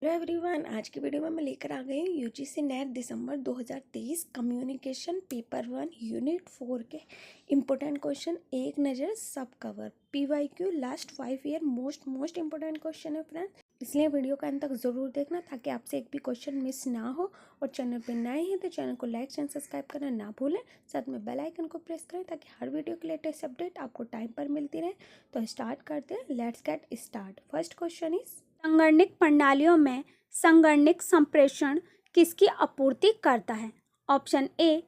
Hello everyone, आज की video में मैं लेकर आ गई हूँ यूजीसी नेट दिसंबर 2023 कम्युनिकेशन पेपर 1 यूनिट 4 के इम्पोर्टेंट क्वेश्चन एक नज़र सब cover PYQ last 5 year most important question है फ्रेंड्स। इसलिए वीडियो का अंत तक ज़रूर देखना ताकि आपसे एक भी क्वेश्चन मिस ना हो। और चैनल पर नए हैं तो चैनल को लाइक एंड सब्सक्राइब करना ना भूलें, साथ में बेल आइकन को प्रेस करें ताकि हर वीडियो की लेटेस्ट अपडेट आपको टाइम पर मिलती रहे। तो स्टार्ट करते हैं, let's get start. First question is संगणक प्रणालियों में संगणक संप्रेषण किसकी आपूर्ति करता है? ऑप्शन ए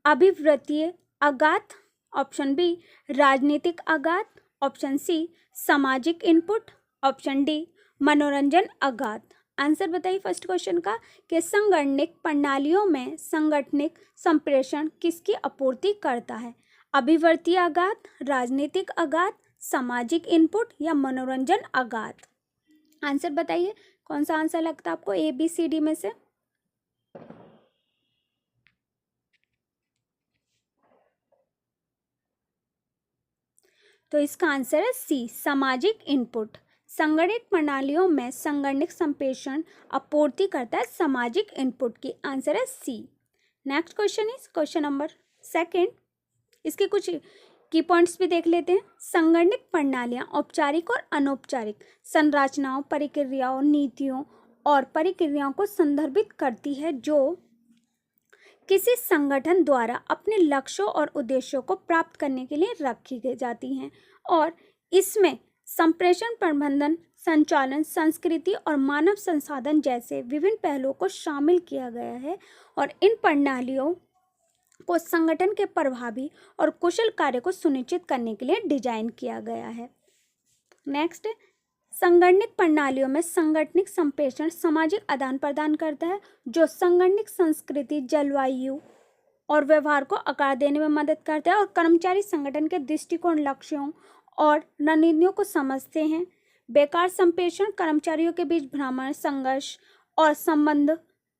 अभिवृत्तीय आघात, ऑप्शन बी राजनीतिक आघात, ऑप्शन सी सामाजिक इनपुट, ऑप्शन डी मनोरंजन आघात। आंसर बताइए फर्स्ट क्वेश्चन का कि संगणक प्रणालियों में संगठनिक संप्रेषण किसकी आपूर्ति करता है? अभिवृत्तीय आघात, राजनीतिक आघात, सामाजिक इनपुट या मनोरंजन आघात। आंसर बताइए कौन सा आंसर लगता है आपको ABCD में से? तो इसका आंसर है सी, सामाजिक इनपुट। संगणक प्रणालियों में संगणक संप्रेषण आपूर्ति करता है सामाजिक इनपुट की। आंसर है c. Next question is question number second. इसके कुछ की पॉइंट्स भी देख लेते हैं। संगणक प्रणालियां औपचारिक और अनौपचारिक संरचनाओं, प्रक्रियाओं, नीतियों और प्रक्रियाओं को संदर्भित करती है जो किसी संगठन द्वारा अपने लक्ष्यों और उद्देश्यों को प्राप्त करने के लिए रखी जाती हैं। और इसमें संप्रेषण प्रबंधन, संचालन, संस्कृति और मानव संसाधन जैसे विभिन्न पहलुओं को शामिल किया गया है। और इन प्रणालियों को संगठन के प्रभावी और कुशल कार्य को सुनिश्चित करने के लिए डिजाइन किया गया है। नेक्स्ट, संगणक प्रणालियों में संगठनिक संप्रेषण सामाजिक आदान प्रदान करता है जो संगठनिक संस्कृति, जलवायु और व्यवहार को आकार देने में मदद करता है। और कर्मचारी संगठन के दृष्टिकोण, लक्ष्यों और रणनीतियों को समझते हैं। बेकार संप्रेषण कर्मचारियों के बीच भ्रम, संघर्ष और संबंध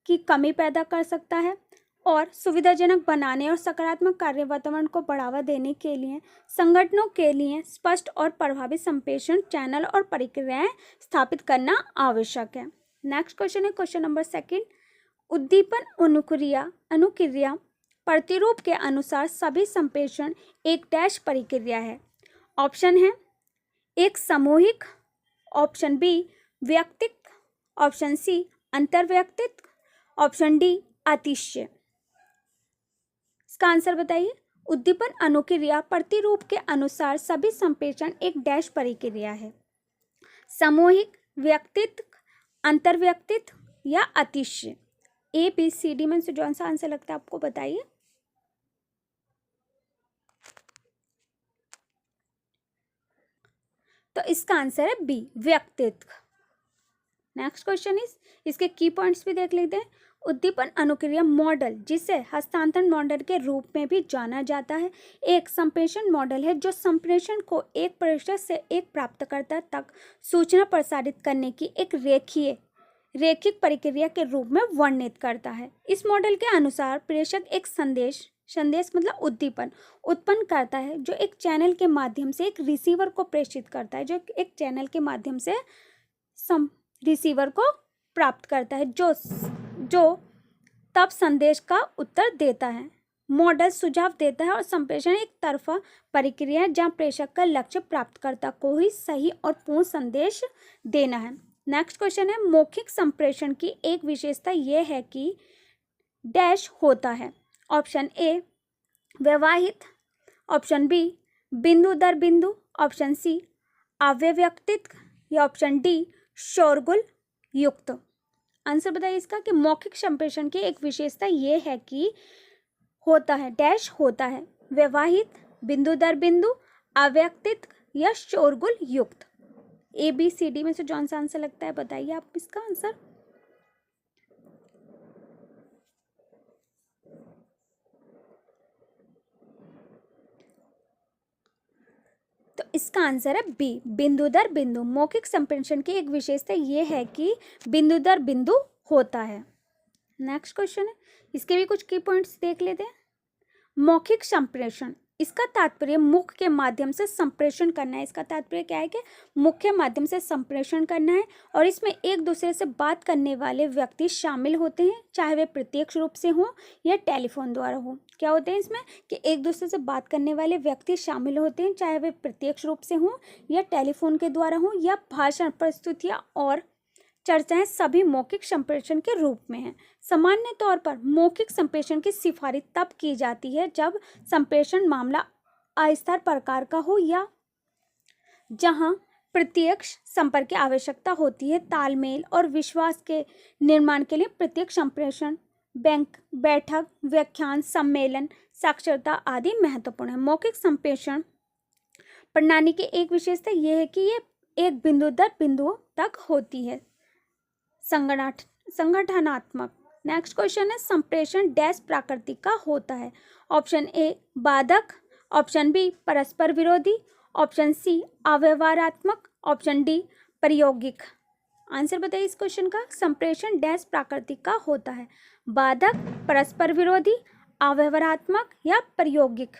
की कमी पैदा कर सकता है। और सुविधाजनक बनाने और सकारात्मक कार्य वातावरण को बढ़ावा देने के लिए संगठनों के लिए स्पष्ट और प्रभावी संप्रेषण चैनल और प्रक्रियाएं स्थापित करना आवश्यक है। नेक्स्ट क्वेश्चन है क्वेश्चन नंबर सेकंड। उद्दीपन अनुक्रिया प्रतिरूप के अनुसार सभी संप्रेषण एक डैश प्रक्रिया है। ऑप्शन है एक सामूहिक, ऑप्शन बी व्यक्तिक, ऑप्शन सी अंतर्व्यक्तिक, ऑप्शन डी अतिशय। इसका आंसर बताइए। उद्दीपन अनुक्रिया प्रतिरूप के अनुसार सभी संप्रेषण एक डैश प्रक्रिया है। सामूहिक, व्यक्तित्व, अंतर्व्यक्तित्व या अतिशय। ABCD में से जो सा आंसर लगता है आपको बताइए। तो इसका आंसर है बी, व्यक्तित्व। नेक्स्ट क्वेश्चन इज, इसके की पॉइंट्स भी देख लेते हैं। उद्दीपन अनुक्रिया मॉडल, जिसे हस्तांतरण मॉडल के रूप में भी जाना जाता है, एक संप्रेषण मॉडल है जो संप्रेषण को एक प्रेषक से एक प्राप्तकर्ता तक सूचना प्रसारित करने की एक रैखिक प्रक्रिया के रूप में वर्णित करता है। इस मॉडल के अनुसार प्रेषक एक संदेश मतलब उद्दीपन उत्पन्न करता है जो एक चैनल के माध्यम से एक रिसीवर को प्रेषित करता है, जो एक चैनल के माध्यम से रिसीवर को प्राप्त करता है, जो तब संदेश का उत्तर देता है। मॉडल सुझाव देता है और संप्रेषण एक तरफा प्रक्रिया है जहां प्रेषक का लक्ष्य प्राप्तकर्ता को ही सही और पूर्ण संदेश देना है। नेक्स्ट क्वेश्चन है, मौखिक संप्रेषण की एक विशेषता यह है कि डैश होता है। ऑप्शन ए व्यवहित, ऑप्शन बी बिंदु दर बिंदु, ऑप्शन सी अव्यवस्थित या ऑप्शन डी शोरगुल युक्त। आंसर बताइए इसका कि मौखिक संप्रेषण की एक विशेषता यह है कि होता है डैश होता है व्यवहित, बिंदु दर बिंदु, अव्यवस्थित या शोरगुल युक्त। ABCD में से कौन सा आंसर लगता है बताइए आप इसका आंसर। तो इसका आंसर है बी, बिंदु दर बिंदु। मौखिक संप्रेषण की एक विशेषता यह है कि बिंदु दर बिंदु होता है। नेक्स्ट क्वेश्चन है, इसके भी कुछ की पॉइंट्स देख लेते हैं। मौखिक संप्रेषण इसका तात्पर्य मुख के माध्यम से संप्रेषण करना है। इसका तात्पर्य क्या है कि मुख्य माध्यम से संप्रेषण करना है, और इसमें एक दूसरे से बात करने वाले व्यक्ति शामिल होते हैं, चाहे वे प्रत्यक्ष रूप से हों या टेलीफोन द्वारा हो। क्या होते हैं इसमें कि एक दूसरे से बात करने वाले व्यक्ति शामिल होते हैं, चाहे वे प्रत्यक्ष रूप से हों या टेलीफोन के द्वारा हो, या भाषण, प्रस्तुतियाँ और चर्चाएं सभी मौखिक संप्रेषण के रूप में हैं। सामान्य तौर पर मौखिक संप्रेषण की सिफारिश तब की जाती है जब संप्रेषण मामला अस्थिर प्रकार का हो या जहां प्रत्यक्ष संपर्क की आवश्यकता होती है। तालमेल और विश्वास के निर्माण के लिए प्रत्यक्ष संप्रेषण, बैठक, व्याख्यान, सम्मेलन, साक्षरता आदि महत्वपूर्ण है। मौखिक संप्रेषण प्रणाली की एक विशेषता यह है कि ये एक बिंदु दर बिंदु तक होती है। संगठनात्मक। नेक्स्ट क्वेश्चन है, संप्रेषण डैश प्रकृति का होता है। ऑप्शन ए बाधक, ऑप्शन बी परस्पर विरोधी, ऑप्शन सी अव्यवहारात्मक, ऑप्शन डी प्रायोगिक। आंसर बताइए इस क्वेश्चन का। संप्रेषण डैश प्रकृति का होता है। बाधक, परस्पर विरोधी, अव्यवहारात्मक या प्रायोगिक।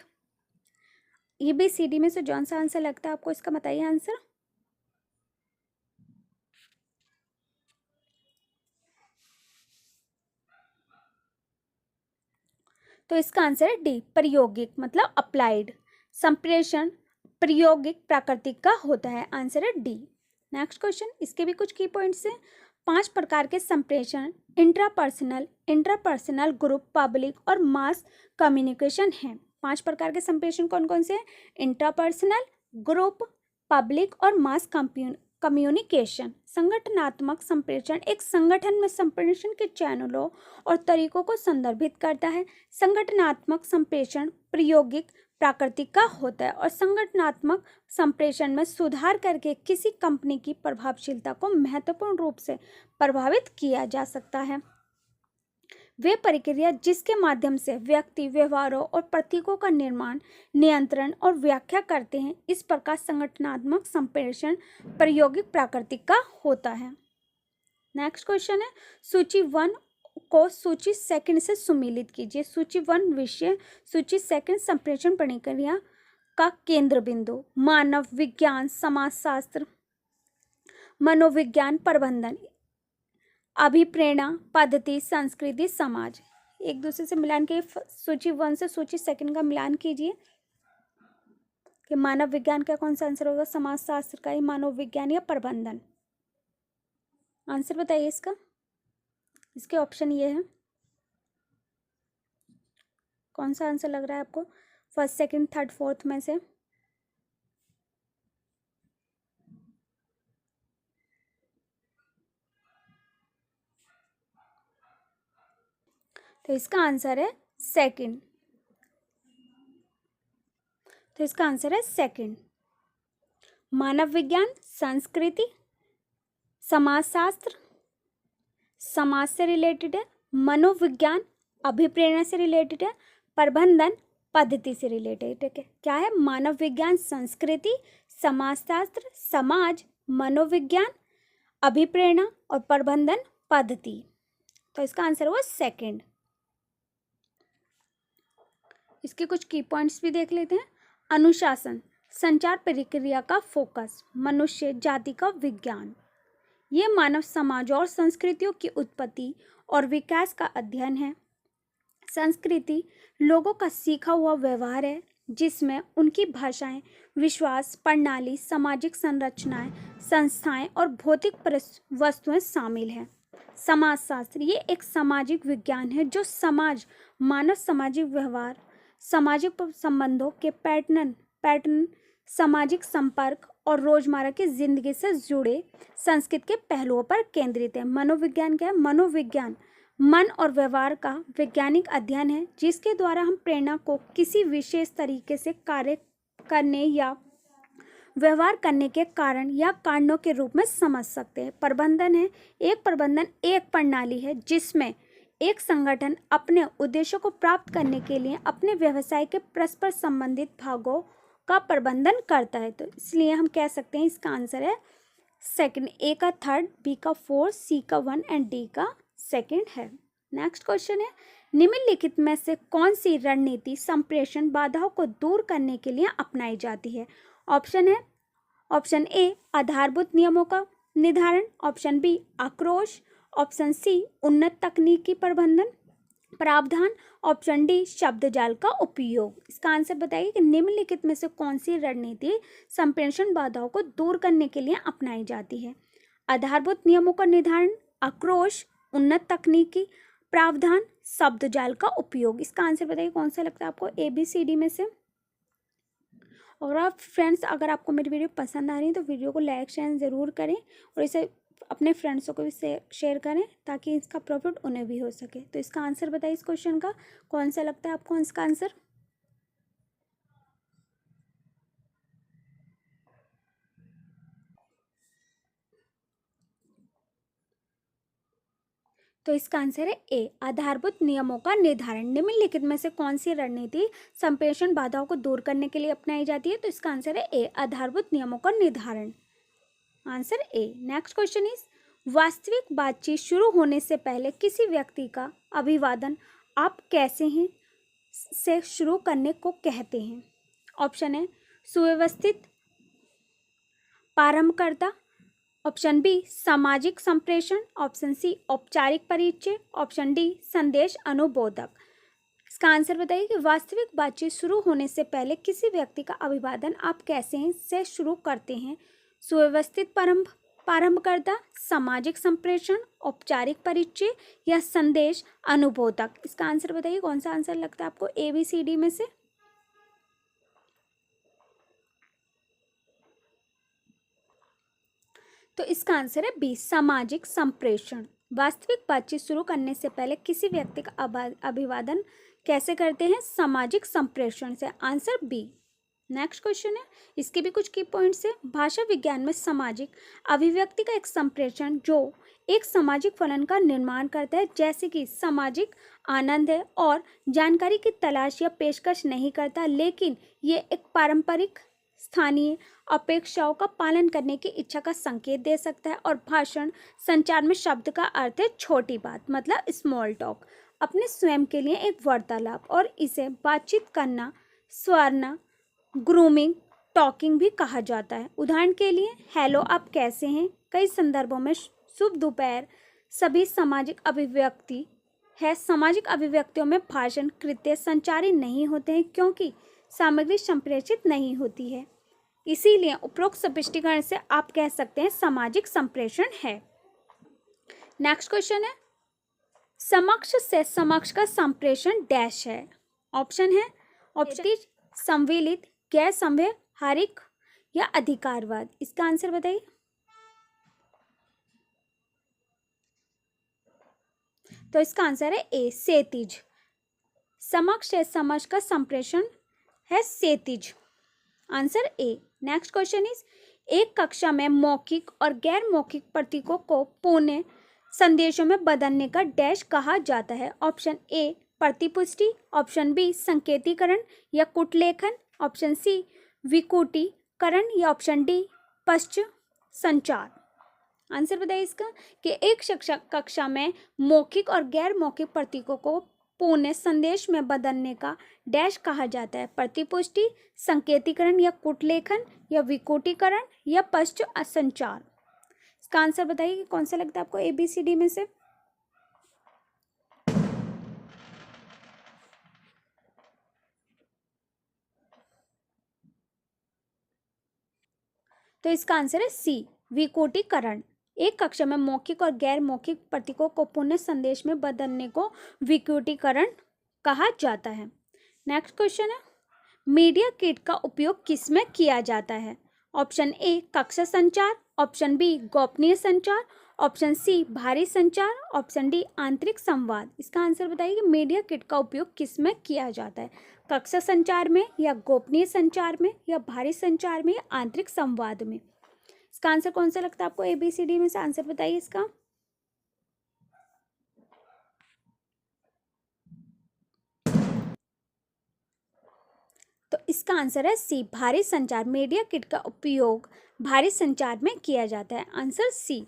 ABCD में से कौन सा आंसर लगता है आपको, इसका बताइए आंसर। तो इसका आंसर है डी, प्रायोगिक, मतलब अप्लाइड। संप्रेषण प्रायोगिक प्रकृति का होता है। आंसर है डी। नेक्स्ट क्वेश्चन, इसके भी कुछ की पॉइंट्स हैं। 5 प्रकार के संप्रेषण इंट्रापर्सनल, ग्रुप, पब्लिक और मास कम्युनिकेशन हैं। 5 प्रकार के संप्रेषण कौन कौन से हैं? इंट्रापर्सनल, ग्रुप, पब्लिक और मास कम्युनिकेशन। संगठनात्मक संप्रेषण एक संगठन में संप्रेषण के चैनलों और तरीकों को संदर्भित करता है। संगठनात्मक संप्रेषण प्रायोगिक प्रकृति का होता है और संगठनात्मक संप्रेषण में सुधार करके किसी कंपनी की प्रभावशीलता को महत्वपूर्ण रूप से प्रभावित किया जा सकता है। वे प्रक्रिया जिसके माध्यम से व्यक्ति व्यवहारों और प्रतीकों का निर्माण, नियंत्रण और व्याख्या करते हैं, इस प्रकार संगठनात्मक संप्रेषण प्रायोगिक प्रकृति का होता है। नेक्स्ट क्वेश्चन है, सूची 1 को सूची 2 से सुमेलित कीजिए। सूची 1 विषय, सूची 2 संप्रेषण प्रक्रिया का केंद्र बिंदु, मानव विज्ञान, समाजशास्त्र, मनोविज्ञान, प्रबंधन, अभिप्रेरणा, पद्धति, संस्कृति, समाज। एक दूसरे से मिलान के सूची 1 से सूची 2 का मिलान कीजिए कि मानव विज्ञान का कौन सा आंसर होगा, समाजशास्त्र का, मानव विज्ञान या प्रबंधन। आंसर बताइए इसका। इसके ऑप्शन ये है, कौन सा आंसर लग रहा है आपको फर्स्ट, सेकंड, थर्ड, फोर्थ में से? तो इसका आंसर है सेकंड। तो इसका आंसर है सेकंड। मानव विज्ञान संस्कृति, समाजशास्त्र समाज से रिलेटेड है, मनोविज्ञान अभिप्रेरणा से रिलेटेड है, प्रबंधन पद्धति से रिलेटेड है। क्या है? मानव विज्ञान संस्कृति, समाजशास्त्र, समाज, मनोविज्ञान, अभिप्रेरणा और प्रबंधन पद्धति। तो इसका आंसर हुआ सेकंड। इसके कुछ की पॉइंट्स भी देख लेते हैं। अनुशासन संचार प्रक्रिया का फोकस, मनुष्य जाति का विज्ञान। ये मानव समाज और संस्कृतियों की उत्पत्ति और विकास का अध्ययन है। संस्कृति लोगों का सीखा हुआ व्यवहार है जिसमें उनकी भाषाएं, विश्वास, प्रणाली, सामाजिक संरचनाएं, संस्थाएं और भौतिक वस्तुएं शामिल हैं। समाजशास्त्र ये एक सामाजिक विज्ञान है जो समाज, मानव सामाजिक व्यवहार, सामाजिक संबंधों के पैटर्न, सामाजिक संपर्क और रोजमर्रा की जिंदगी से जुड़े संस्कृति के पहलुओं पर केंद्रित है। मनोविज्ञान क्या है? मनोविज्ञान मन और व्यवहार का वैज्ञानिक अध्ययन है जिसके द्वारा हम प्रेरणा को किसी विशेष तरीके से कार्य करने या व्यवहार करने के कारण या कारणों के रूप में समझ सकते हैं। प्रबंधन है, प्रबंधन एक प्रणाली है जिसमें एक संगठन अपने उद्देश्यों को प्राप्त करने के लिए अपने व्यवसाय के परस्पर संबंधित भागों का प्रबंधन करता है। तो इसलिए हम कह सकते हैं इसका आंसर है सेकंड। ए का थर्ड, बी का फोर्थ, सी का 1 एंड डी का सेकंड है। नेक्स्ट क्वेश्चन है, निम्नलिखित में से कौन सी रणनीति संप्रेषण बाधाओं को दूर करने के लिए अपनाई जाती है? ऑप्शन ए आधारभूत नियमों का निर्धारण, ऑप्शन बी आक्रोश, ऑप्शन सी उन्नत तकनीकी प्रबंधन प्रावधान, ऑप्शन डी शब्द जाल का उपयोग। इसका आंसर बताइए कि निम्नलिखित में से कौन सी रणनीति संप्रेषण बाधाओं को दूर करने के लिए अपनाई जाती है? आधारभूत नियमों का निर्धारण, आक्रोश, उन्नत तकनीकी प्रावधान, शब्द जाल का उपयोग। इसका आंसर बताइए कौन सा लगता है आपको ABCD में से। और आप फ्रेंड्स, अगर आपको मेरी वीडियो पसंद आ रही है तो वीडियो को लाइक शेयर ज़रूर करें और इसे अपने फ्रेंड्सों को भी शेयर करें ताकि इसका प्रॉफिट उन्हें भी हो सके। तो इसका आंसर बताइए इस क्वेश्चन का कौन सा लगता है आपको इसका आंसर। तो इसका आंसर है ए आधारभूत नियमों का निर्धारण। निम्नलिखित में से कौन सी रणनीति संप्रेषण बाधाओं को दूर करने के लिए अपनाई जाती है? तो इसका आंसर है ए आधारभूत नियमों का निर्धारण। Answer A. Next question is, वास्तविक बातचीत शुरू होने से पहले किसी व्यक्ति का अभिवादन आप कैसे हैं से शुरू करने को कहते हैं? ऑप्शन है सुव्यवस्थित प्रारंभकर्ता, ऑप्शन बी सामाजिक संप्रेषण, ऑप्शन सी औपचारिक परिचय, ऑप्शन डी संदेश अनुबोधक। इसका आंसर बताइए कि वास्तविक बातचीत शुरू होने से पहले किसी व्यक्ति का अभिवादन आप कैसे हैं से शुरू करते हैं? सुव्यवस्थित प्रारंभकर्ता, सामाजिक संप्रेषण, औपचारिक परिचय या संदेश अनुबोधक। इसका आंसर बताइए कौन सा आंसर लगता है आपको ABCD में से। तो इसका आंसर है बी सामाजिक संप्रेषण। वास्तविक बातचीत शुरू करने से पहले किसी व्यक्ति का अभिवादन कैसे करते हैं? सामाजिक संप्रेषण से। Answer B. नेक्स्ट क्वेश्चन है, इसके भी कुछ की पॉइंट्स है। भाषा विज्ञान में सामाजिक अभिव्यक्ति का एक संप्रेषण जो एक सामाजिक फलन का निर्माण करता है, जैसे कि सामाजिक आनंद है और जानकारी की तलाश या पेशकश नहीं करता, लेकिन ये एक पारंपरिक स्थानीय अपेक्षाओं का पालन करने की इच्छा का संकेत दे सकता है। और भाषण संचार में शब्द का अर्थ है छोटी बात, मतलब स्मॉल टॉक, अपने स्वयं के लिए एक वार्तालाप, और इसे बातचीत करना, स्वर्णा, ग्रूमिंग, टॉकिंग भी कहा जाता है। उदाहरण के लिए हेलो आप कैसे हैं, कई संदर्भों में शुभ दोपहर सभी सामाजिक अभिव्यक्ति है। सामाजिक अभिव्यक्तियों में भाषण कृत्य संचारी नहीं होते हैं क्योंकि सामग्री संप्रेषित नहीं होती है, इसीलिए उपरोक्त स्पष्टीकरण से आप कह सकते हैं सामाजिक संप्रेषण है। नेक्स्ट क्वेश्चन है, समक्ष से समक्ष का संप्रेषण डैश है। ऑप्शन है ऑप्शन संविलित, गैर संवैहारिक या अधिकारवाद। इसका आंसर बताइए। तो इसका आंसर है ए क्षैतिज। समक्ष से समक्ष का संप्रेषण है क्षैतिज। Answer A. Next question is, एक कक्षा में मौखिक और गैर मौखिक प्रतीकों को पुनः संदेशों में बदलने का डैश कहा जाता है। ऑप्शन ए प्रतिपुष्टि, ऑप्शन बी संकेतीकरण या कुटलेखन, ऑप्शन सी विकुटीकरण या ऑप्शन डी पश्च संचार। आंसर बताइए इसका कि एक कक्षा में मौखिक और गैर मौखिक प्रतीकों को पुनः संदेश में बदलने का डैश कहा जाता है। प्रतिपुष्टि, संकेतीकरण या कुटलेखन या विकुटीकरण या पश्च संचार। इसका आंसर बताइए कि कौन सा लगता है आपको ABCD में से। तो इसका आंसर है सी विकुटीकरण। एक कक्षा में मौखिक और गैर मौखिक प्रतीकों को पुनः संदेश में बदलने को विकुटीकरण कहा जाता है। नेक्स्ट क्वेश्चन है, मीडिया किट का उपयोग किसमें किया जाता है? ऑप्शन ए कक्षा संचार, ऑप्शन बी गोपनीय संचार, ऑप्शन सी भारी संचार, ऑप्शन डी आंतरिक संवाद। इसका आंसर बताइए कि मीडिया किट का उपयोग किसमें किया जाता है? कक्षा संचार में या गोपनीय संचार में या भारी संचार में या आंतरिक संवाद में। इसका आंसर कौन सा लगता है आपको ABCD में से? आंसर बताइए इसका। तो इसका आंसर है सी भारी संचार। मीडिया किट का उपयोग भारी संचार में किया जाता है। Answer C.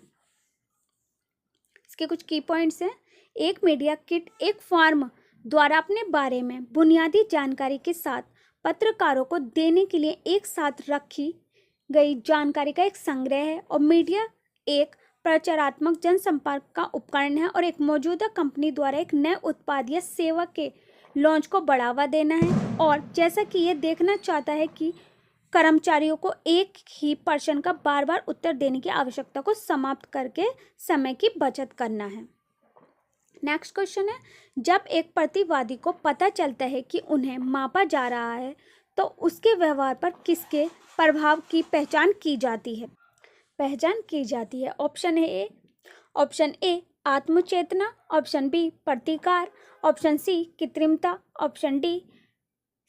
इसके कुछ की पॉइंट्स हैं। एक मीडिया किट एक फॉर्म द्वारा अपने बारे में बुनियादी जानकारी के साथ पत्रकारों को देने के लिए एक साथ रखी गई जानकारी का एक संग्रह है। और मीडिया एक प्रचारात्मक जनसंपर्क का उपकरण है और एक मौजूदा कंपनी द्वारा एक नए उत्पाद या सेवा के लॉन्च को बढ़ावा देना है, और जैसा कि ये देखना चाहता है कि कर्मचारियों को एक ही प्रश्न का बार बार उत्तर देने की आवश्यकता को समाप्त करके समय की बचत करना है। नेक्स्ट क्वेश्चन है, जब एक प्रतिवादी को पता चलता है कि उन्हें मापा जा रहा है तो उसके व्यवहार पर किसके प्रभाव की पहचान की जाती है? ऑप्शन ए आत्मचेतना, ऑप्शन बी प्रतिकार, ऑप्शन सी कृत्रिमता, ऑप्शन डी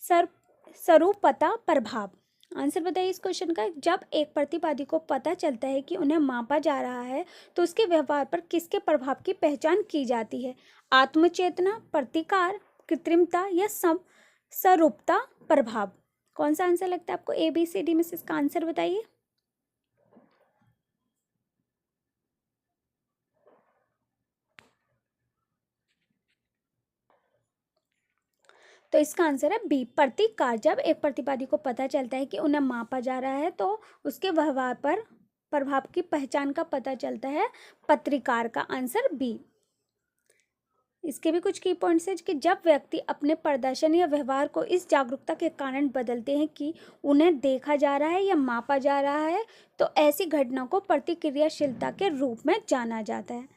स्वरूपता प्रभाव। आंसर बताइए इस क्वेश्चन का। जब एक प्रतिवादी को पता चलता है कि उन्हें मापा जा रहा है तो उसके व्यवहार पर किसके प्रभाव की पहचान की जाती है? आत्मचेतना, प्रतिकार, कृत्रिमता या स्वरूपता प्रभाव। कौन सा आंसर लगता है आपको? ABCD में से इसका आंसर बताइए। तो इसका आंसर है बी प्रतिकार। जब एक प्रतिवादी को पता चलता है कि उन्हें मापा जा रहा है तो उसके व्यवहार पर प्रभाव की पहचान का पता चलता है पत्रिकार का आंसर बी। इसके भी कुछ की पॉइंट्स है कि जब व्यक्ति अपने प्रदर्शन या व्यवहार को इस जागरूकता के कारण बदलते हैं कि उन्हें देखा जा रहा है या मापा जा रहा है तो ऐसी घटना को प्रतिक्रियाशीलता के रूप में जाना जाता है।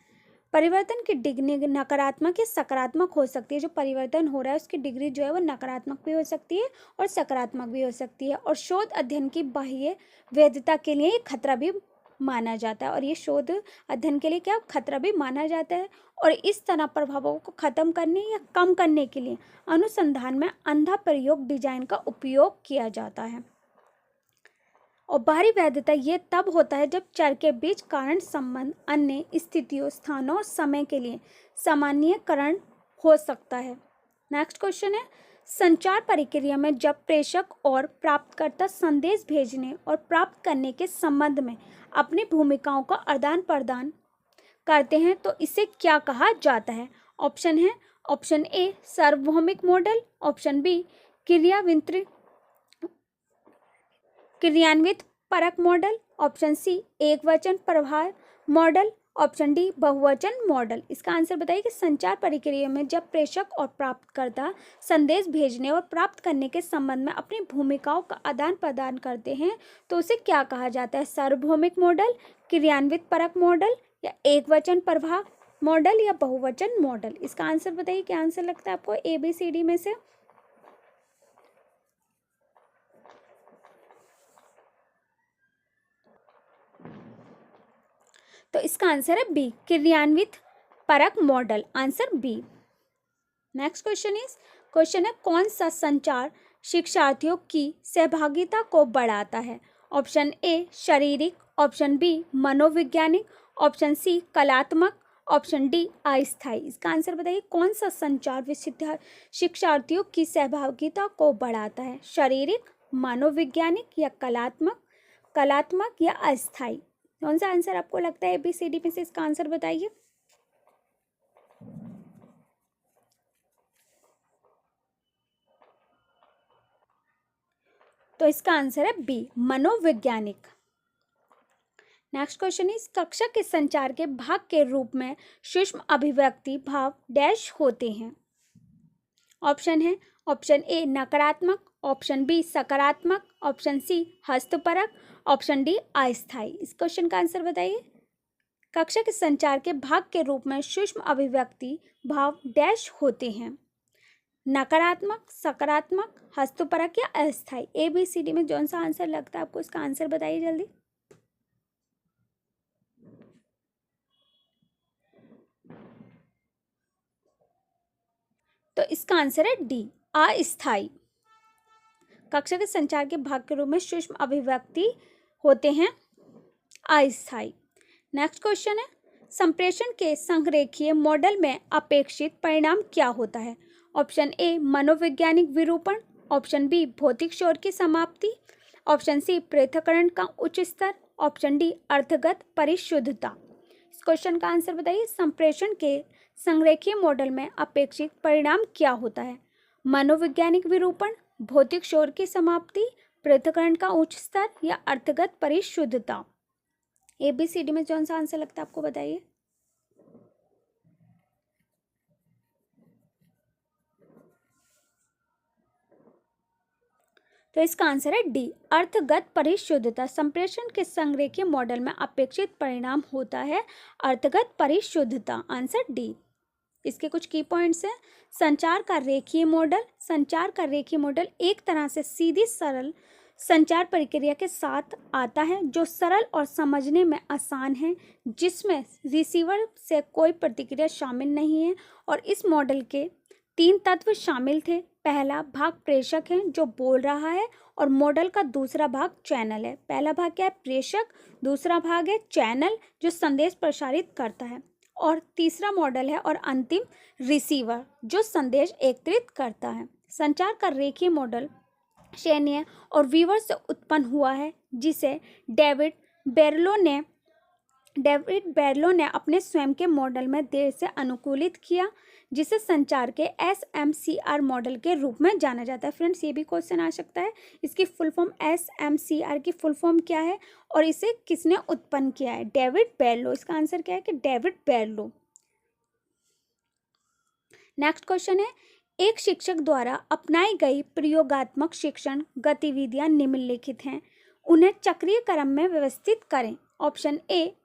परिवर्तन की डिग्री नकारात्मक या सकारात्मक हो सकती है। जो परिवर्तन हो रहा है उसकी डिग्री जो है वो नकारात्मक भी हो सकती है और सकारात्मक भी हो सकती है। और शोध अध्ययन की बाह्य वैधता के लिए खतरा भी माना जाता है, और ये शोध अध्ययन के लिए क्या खतरा भी माना जाता है। और इस तरह प्रभावों को खत्म करने या कम करने के लिए अनुसंधान में अंधा प्रयोग डिजाइन का उपयोग किया जाता है। और बाहरी वैधता ये तब होता है जब चर के बीच कारण संबंध अन्य स्थितियों, स्थानों और समय के लिए सामान्यीकरण हो सकता है। नेक्स्ट क्वेश्चन है, संचार प्रक्रिया में जब प्रेषक और प्राप्तकर्ता संदेश भेजने और प्राप्त करने के संबंध में अपनी भूमिकाओं का आदान प्रदान करते हैं तो इसे क्या कहा जाता है? ऑप्शन ए सार्वभौमिक मॉडल, ऑप्शन बी क्रियान्वित परक मॉडल, ऑप्शन सी एकवचन प्रभाव मॉडल, ऑप्शन डी बहुवचन मॉडल। इसका आंसर बताइए कि संचार प्रक्रिया में जब प्रेषक और प्राप्तकर्ता संदेश भेजने और प्राप्त करने के संबंध में अपनी भूमिकाओं का आदान प्रदान करते हैं तो उसे क्या कहा जाता है? सार्वभौमिक मॉडल, क्रियान्वित परक मॉडल या एकवचन प्रभाव मॉडल या बहुवचन मॉडल। इसका आंसर बताइए, क्या आंसर लगता है आपको ABCD में से? तो इसका आंसर है बी क्रियान्वित परक model, answer B. Next question है कौन सा संचार शिक्षार्थियों की सहभागिता को बढ़ाता है? ऑप्शन ए शारीरिक, ऑप्शन बी मनोवैज्ञानिक, ऑप्शन सी कलात्मक, ऑप्शन डी अस्थायी। इसका आंसर बताइए, कौन सा संचार शिक्षार्थियों की सहभागिता को बढ़ाता है? शारीरिक, मनोवैज्ञानिक या कलात्मक या अस्थायी? कौन सा आंसर आपको लगता है ABCD में से? इसका आंसर बताइए। तो इसका आंसर है बी मनोवैज्ञानिक। नेक्स्ट क्वेश्चन इस कक्षा के संचार के भाग के रूप में सूक्ष्म अभिव्यक्ति भाव डैश होते हैं। ऑप्शन ए नकारात्मक, ऑप्शन बी सकारात्मक, ऑप्शन सी हस्तपरक, ऑप्शन डी अस्थायी। इस क्वेश्चन का आंसर बताइए। कक्षा के संचार के भाग के रूप में सूक्ष्म अभिव्यक्ति भाव डैश होते हैं। नकारात्मक, सकारात्मक, हस्तपरक या अस्थायी? ABCD में कौन सा आंसर लगता है आपको? इसका आंसर बताइए जल्दी। तो इसका आंसर है डी अस्थायी। कक्षा के संचार के भाग के रूप में सूक्ष्म अभिव्यक्ति होते हैं अस्थायी। नेक्स्ट क्वेश्चन है संप्रेषण के संरेखीय मॉडल में अपेक्षित परिणाम क्या होता है? ऑप्शन ए मनोवैज्ञानिक विरूपण, ऑप्शन बी भौतिक शोर की समाप्ति, ऑप्शन सी पृथक्करण का उच्च स्तर, ऑप्शन डी अर्थगत परिशुद्धता। क्वेश्चन का आंसर बताइए। संप्रेषण के संरेखीय मॉडल में अपेक्षित परिणाम क्या होता है? मनोवैज्ञानिक विरूपण, भौतिक शोर की समाप्ति, पृथक्करण का उच्च स्तर या अर्थगत परिशुद्धता। ABCD में कौन सा आंसर लगता है आपको, बताइए। तो इसका आंसर है डी, अर्थगत परिशुद्धता। संप्रेषण के संरेखीय मॉडल में अपेक्षित परिणाम होता है अर्थगत परिशुद्धता। Answer D. इसके कुछ की पॉइंट्स हैं। संचार का रेखीय मॉडल। संचार का रेखीय मॉडल एक तरह से सीधी सरल संचार प्रक्रिया के साथ आता है जो सरल और समझने में आसान है, जिसमें रिसीवर से कोई प्रतिक्रिया शामिल नहीं है। और इस मॉडल के 3 तत्व शामिल थे। पहला भाग प्रेषक है जो बोल रहा है, और मॉडल का दूसरा भाग चैनल है। पहला भाग क्या है? प्रेषक। दूसरा भाग है चैनल जो संदेश प्रसारित करता है, और तीसरा मॉडल है और अंतिम रिसीवर जो संदेश एकत्रित करता है। संचार का रेखीय मॉडल शेनियर और वीवर से उत्पन्न हुआ है, जिसे डेविड बेरलो ने अपने स्वयं के मॉडल में देर से अनुकूलित किया, जिसे संचार के SMCR मॉडल के रूप में जाना जाता है। फ्रेंड्स, ये भी क्वेश्चन आ सकता है। इसकी फुल फॉर्म SMCR की फुल फॉर्म क्या है और इसे किसने उत्पन्न किया है? डेविड बेरलो। इसका आंसर क्या है कि डेविड बेरलो। नेक्स्ट क्वेश्चन है, एक शिक्षक द्वारा अपनाई गई प्रयोगात्मक शिक्षण गतिविधियां निम्नलिखित हैं, उन्हें चक्रीय क्रम में व्यवस्थित करें। ऑप्शन 1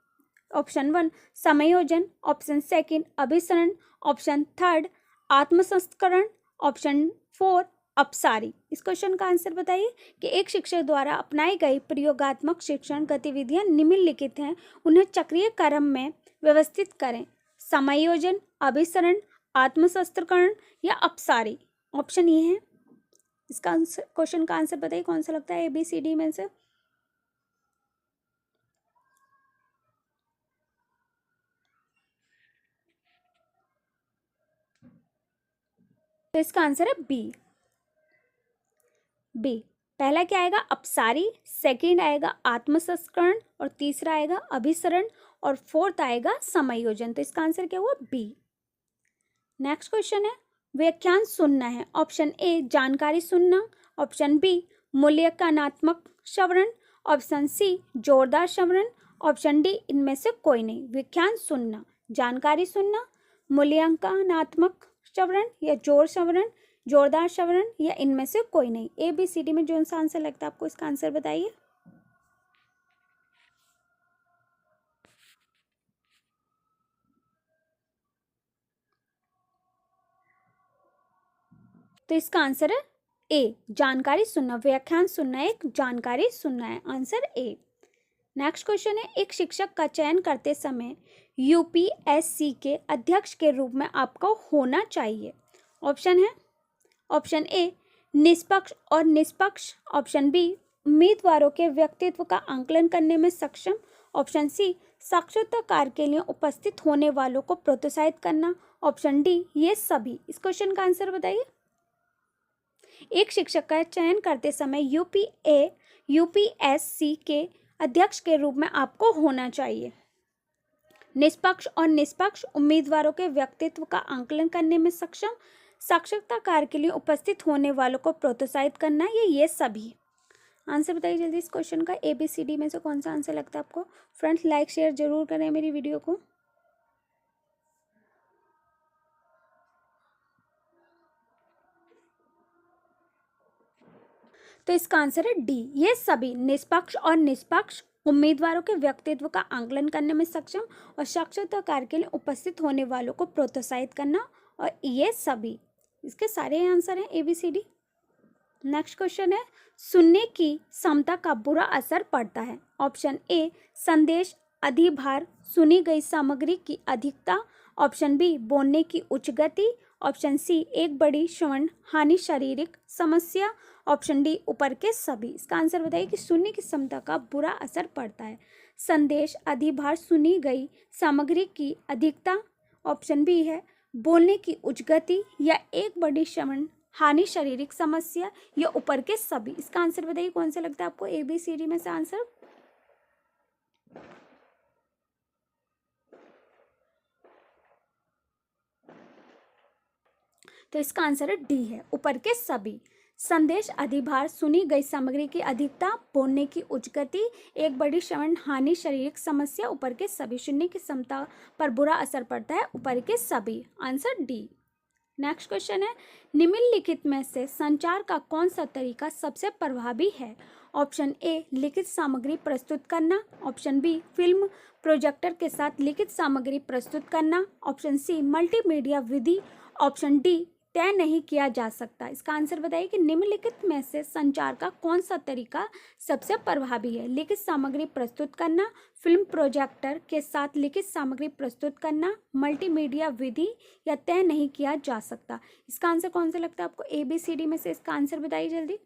समायोजन, ऑप्शन 2 अभिसरण, ऑप्शन 3 आत्मसंस्करण, ऑप्शन 4 अपसारी। इस क्वेश्चन का आंसर बताइए कि एक शिक्षक द्वारा अपनाई गई प्रयोगात्मक शिक्षण गतिविधियां निम्नलिखित हैं, उन्हें चक्रीय क्रम में व्यवस्थित करें। समायोजन, अभिसरण, आत्मसंस्करण या अपसारी। ऑप्शन ये है। इसका क्वेश्चन का आंसर बताइए कौन सा लगता है ABCD में से। तो इसका आंसर है बी। पहला क्या आएगा? अपसारी, सेकंड आएगा आत्मसंस्करण, और तीसरा आएगा अभिसरण, और फोर्थ आएगा समायोजन। तो इसका आंसर क्या हुआ? बी। नेक्स्ट क्वेश्चन है, व्याख्यान सुनना है। ऑप्शन ए जानकारी सुनना, ऑप्शन बी मूल्यांकनात्मक श्रवण, ऑप्शन सी जोरदार श्रवण, ऑप्शन डी इनमें से कोई नहीं। व्याख्यान सुनना, जानकारी सुनना, मूल्यांकनात्मक श्रवण या जोरदार श्रवण, या इनमें से कोई नहीं। ABCD में जो सा आंसर लगता है आपको, इसका आंसर बताइए। तो इसका आंसर है ए, जानकारी सुनना। व्याख्यान सुनना एक जानकारी सुनना है। Answer A. नेक्स्ट क्वेश्चन है, एक शिक्षक का चयन करते समय UPSC के अध्यक्ष के रूप में आपको होना चाहिए। ऑप्शन है, ऑप्शन ए निष्पक्ष और निष्पक्ष, ऑप्शन बी उम्मीदवारों के व्यक्तित्व का आंकलन करने में सक्षम, ऑप्शन सी साक्षात्कार के लिए उपस्थित होने वालों को प्रोत्साहित करना, ऑप्शन डी ये सभी। इस क्वेश्चन का आंसर बताइए। एक शिक्षक का चयन करते समय UPSC के अध्यक्ष के रूप में आपको होना चाहिए निष्पक्ष और निष्पक्ष, उम्मीदवारों के व्यक्तित्व का आंकलन करने में सक्षम, साक्षात्कार के लिए उपस्थित होने वालों को प्रोत्साहित करना, ये सभी। आंसर बताइए जल्दी इस क्वेश्चन का। ABCD में से कौन सा आंसर लगता है आपको। फ्रेंड्स, लाइक शेयर जरूर करें मेरी वीडियो को। तो इसका आंसर है डी, ये सभी। निष्पक्ष और निष्पक्ष, उम्मीदवारों के व्यक्तित्व का आंकलन करने में सक्षम, और साक्षात्कार के लिए उपस्थित होने वालों को प्रोत्साहित करना, और ये सभी। इसके सारे आंसर हैं ABCD। नेक्स्ट क्वेश्चन है, सुनने की क्षमता का बुरा असर पड़ता है। ऑप्शन ए संदेश अधिभार, सुनी गई सामग्री की अधिकता, ऑप्शन बी बोलने की उच्च गति, ऑप्शन सी एक बड़ी श्रवण हानि शारीरिक समस्या, ऑप्शन डी ऊपर के सभी। इसका आंसर बताइए कि सुनने की क्षमता का बुरा असर पड़ता है। संदेश अधिभार, सुनी गई सामग्री की अधिकता, ऑप्शन बी है बोलने की उच्च गति, या एक बड़ी श्रवण हानि शारीरिक समस्या, या ऊपर के सभी। इसका आंसर बताइए कौन सा लगता है आपको ABCD में से आंसर। तो इसका आंसर है डी है, ऊपर के सभी। संदेश अधिभार, सुनी गई सामग्री की अधिकता, बोलने की उच्च गति, एक बड़ी श्रवण हानि, शारीरिक समस्या, ऊपर के सभी। सुनने की क्षमता पर बुरा असर पड़ता है, ऊपर के सभी। Answer D. नेक्स्ट क्वेश्चन है, निम्नलिखित में से संचार का कौन सा तरीका सबसे प्रभावी है? ऑप्शन ए लिखित सामग्री प्रस्तुत करना, ऑप्शन बी फिल्म प्रोजेक्टर के साथ लिखित सामग्री प्रस्तुत करना, ऑप्शन सी मल्टीमीडिया विधि, ऑप्शन डी तय नहीं किया जा सकता। इसका आंसर बताइए कि निम्नलिखित में से संचार का कौन सा तरीका सबसे प्रभावी है? लिखित सामग्री प्रस्तुत करना, फिल्म प्रोजेक्टर के साथ लिखित सामग्री प्रस्तुत करना, मल्टीमीडिया विधि, या तय नहीं किया जा सकता। इसका आंसर कौन सा लगता है आपको? ABCD में से इसका आंसर बताइए जल्दी।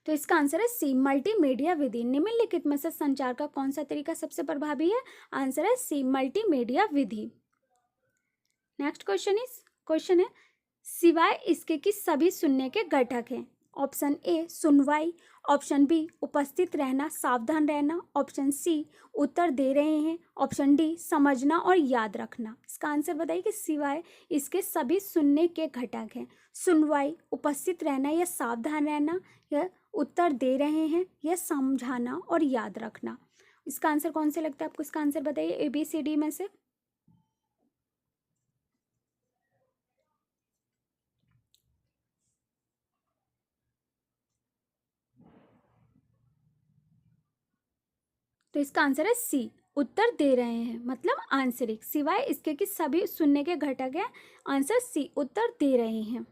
तो इसका आंसर है सी मल्टीमीडिया विधि। निम्नलिखित में से संचार का कौन सा तरीका सबसे प्रभावी है? आंसर है सी मल्टीमीडिया विधि। नेक्स्ट क्वेश्चन है सिवाय इसके कि सभी सुनने के घटक हैं। ऑप्शन ए सुनवाई, ऑप्शन बी उपस्थित रहना, सावधान रहना, ऑप्शन सी उत्तर दे रहे हैं, ऑप्शन डी समझना और याद रखना। इसका आंसर बताइए कि सिवाय इसके सभी सुनने के घटक हैं। सुनवाई, उपस्थित रहना या सावधान रहना, या उत्तर दे रहे हैं, या समझाना और याद रखना। इसका आंसर कौन से लगता है आपको? इसका आंसर बताइए ABCD में से। तो इसका आंसर है सी उत्तर दे रहे हैं, मतलब आंसरिक। सिवाय इसके कि सभी सुनने के घटक हैं, आंसर सी उत्तर दे रहे हैं।